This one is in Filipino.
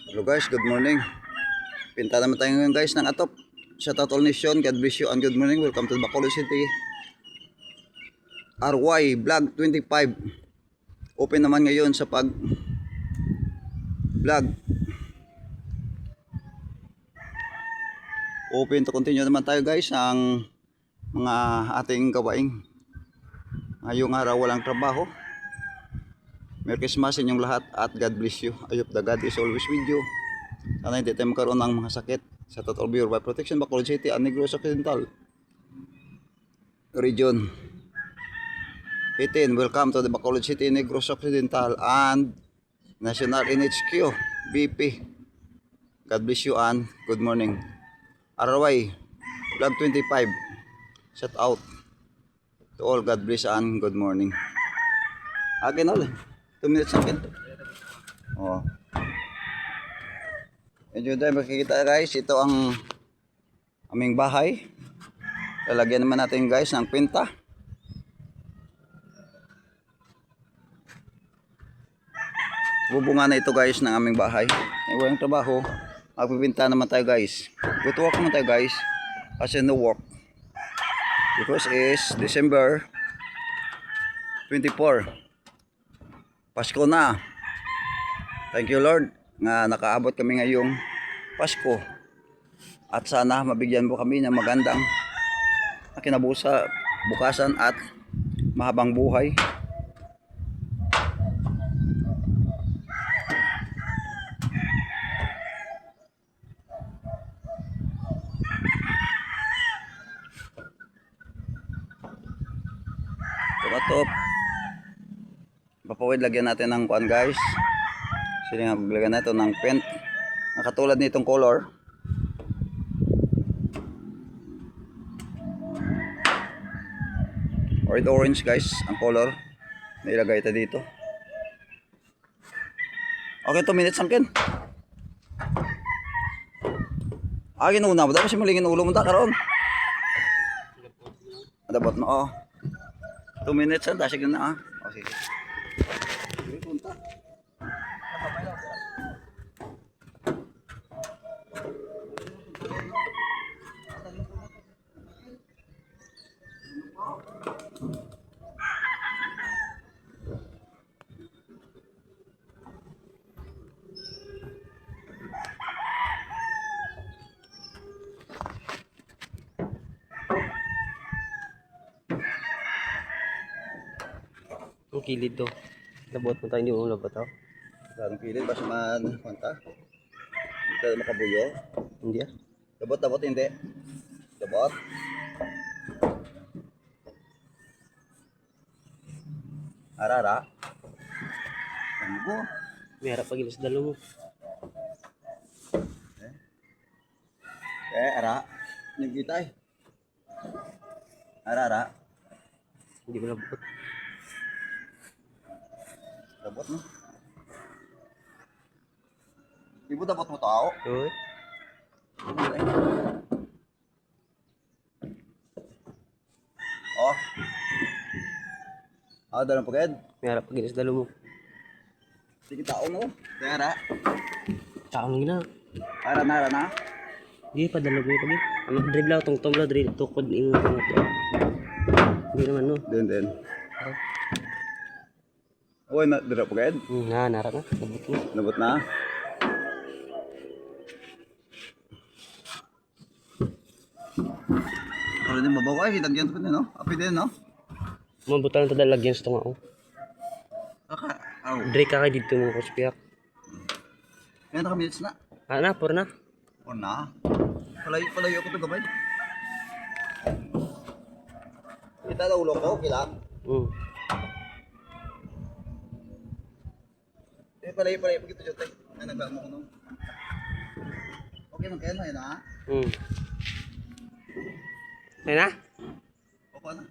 Hello guys, good morning. Pinta naman tayo ngayon guys ng atop. Shout out all nation, God bless you and good morning. Welcome to Bacolod City. RY Vlog 25. Open naman ngayon sa pag vlog. Open to continue naman tayo guys ang mga ating gawain. Ngayong araw walang trabaho. Merry Christmas sa inyong lahat at God bless you. I hope the God is always with you. Sana hindi tayo magkaroon ng mga sakit. Sa total viewer by protection, Bacolod City and Negros Occidental Region 18. Welcome to the Bacolod City, Negros Occidental and National NHQ BP. God bless you and good morning. RY Vlog 25. Shout out to all. God bless and good morning. Akin all 2 minutes akin. Oh. Medyo tayo makikita guys, ito ang aming bahay. Lalagyan naman natin guys ng pinta. Bubunga na ito guys ng aming bahay. Walang trabaho, magpipinta naman tayo guys. Good work naman tayo guys. Kasi no work. Because is December 24. Pasko na. Thank you Lord nga nakaabot kami ngayong Pasko. At sana mabigyan mo kami ng magandang bukasan at mahabang buhay. Top. Papawid lagyan natin ng kuan guys. Sige nga paglagyan natin ng paint. Nakatulad nitong color. Orange guys ang color. Nailagay ito dito. Okay, 2 minutes angkin. Ginuna mo daw kasi malingin ulo mo ta karon. Adabot mo oh. 2 minutes na, sige na ah. O sige. Sige, punta. Ang kilid to. Labot mo tayo, hindi mo labot to. Anong kilid, basta man, punta. Hindi tayo makabuyo. Hindi ah. Labot, hindi. Labot. Arara. Ano ko? May harap pag ilas dalo mo. Ara. Nagkita eh. Arara. Hindi mo labot. Dabot no? Ibu dabot mo tao? Uy. Oh. Dalam pagked. May harap pag ilas dalo mo. Sige tao no? Ara. Taong gina. Ara na. Hindi pa dalo mo pag ano dribble lang tong tomlo drill tukod ing ano to. Hindi naman no. Den. Oy, na dira pagked. Narak na. Labot mo. Labot na. Ano din mabaw ay hitagyan ko din no? Api din no? Mabutan ta dalagyan sa tunga oh. Dre ka kay dito mo ko spiak. Kaya minutes na. Na, por na. O na. Palayo ko to gabay. Kita daw ulo ko, kila. Palayo pagito jote. Ay nagamo ko no. Okay man kaya na. Ay na? Okay na.